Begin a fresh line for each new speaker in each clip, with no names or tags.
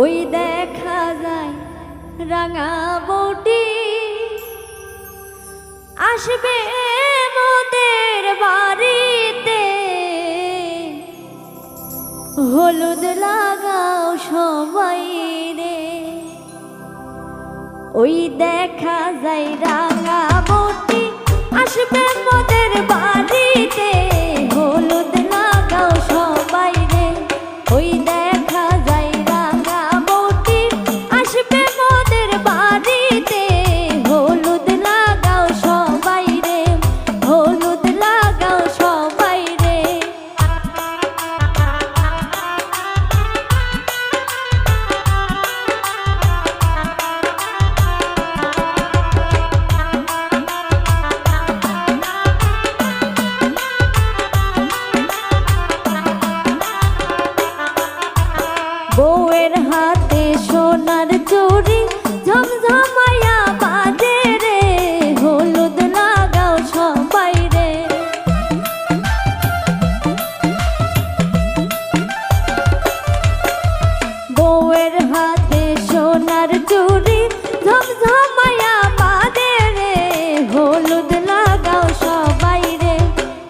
ওই দেখা যায় রাঙা বউটি আসবে মোদের বাড়িতে, হলুদ লাগাও সবাই রে। ওই দেখা যায় রাঙা বউটি আসবে মোদের বাড়িতে, হলুদ লাগাও সবাই রে। ওই দেখা যায় রাঙা বউটি আসবে মোদের বাড়িতে, হলুদ লাগাও সবাই রে, হলুদ লাগাও সবাই রে। বউয়ের হাতে সোনার চুড়ি ঝমঝমায়া বাজে রে, হলুদ লাগাও সবাই রে। বউয়ের হাতে সোনার চুড়ি ঝমঝমায়া বাজে রে, হলুদ লাগাও সবাই রে।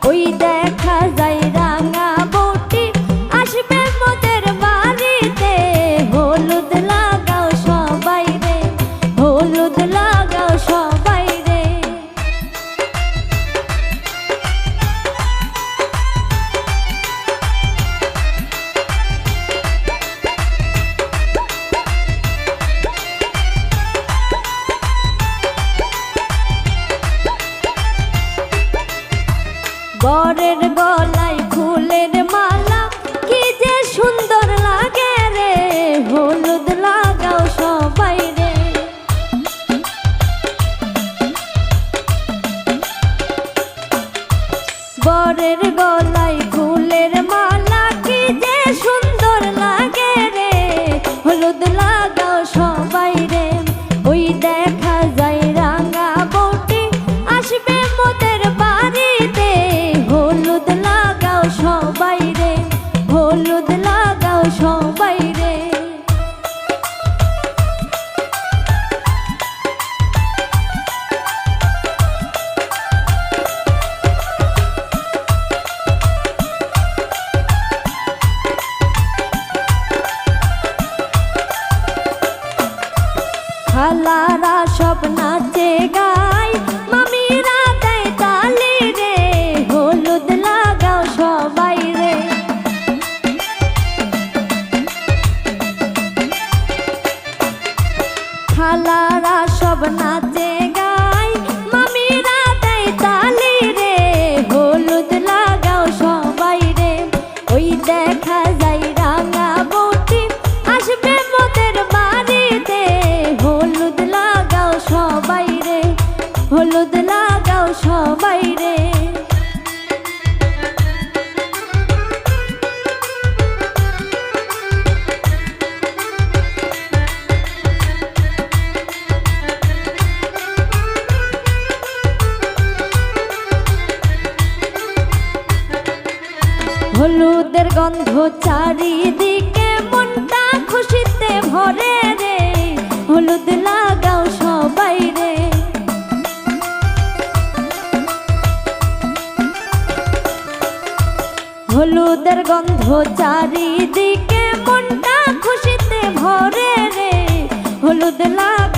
ওই দেখা যায় রাঙা বউটি আসবে মোদের বাড়িতে, হলুদ লাগাও সবাই রে, হলুদ লাগাও সবাই রে। বরের গলায় ফুলের মালা কি যে সুন্দর লাগে রে, হলুদ লাগাও সবাই রে। বরের গলায় ফুলের মালা কি যে সুন্দর লাগে রে, হলুদ লাগাও সবাই রে। ওই দেখা যায় রাঙা বউটি আসবে মোদের বাড়িতে, হলুদ লাগাও সবাই রে, হলুদ লাগাও সবাই রে। খালারা সব নাচে গায়, মামিরা দেয় তালি রে, হলুদ লাগাও সবাই রে। খালারা সব নাচে গায়, মামিরা দেয় তালি রে, হলুদ লাগাও সবাই রে। ওই দেখা যায় রাঙা বউটি আসবে মোদের বাড়িতে, হলুদ লাগাও সবাই রে, হলুদ লাগাও সবাই রে। হলুদের গন্ধ চারিদিকে মনটা খুশিতে ভরে রে, হলুদ লাগাও সবাই রে। হলুদের গন্ধ চারিদিকে মনটা খুশিতে ভরে রে, হলুদ লাগাও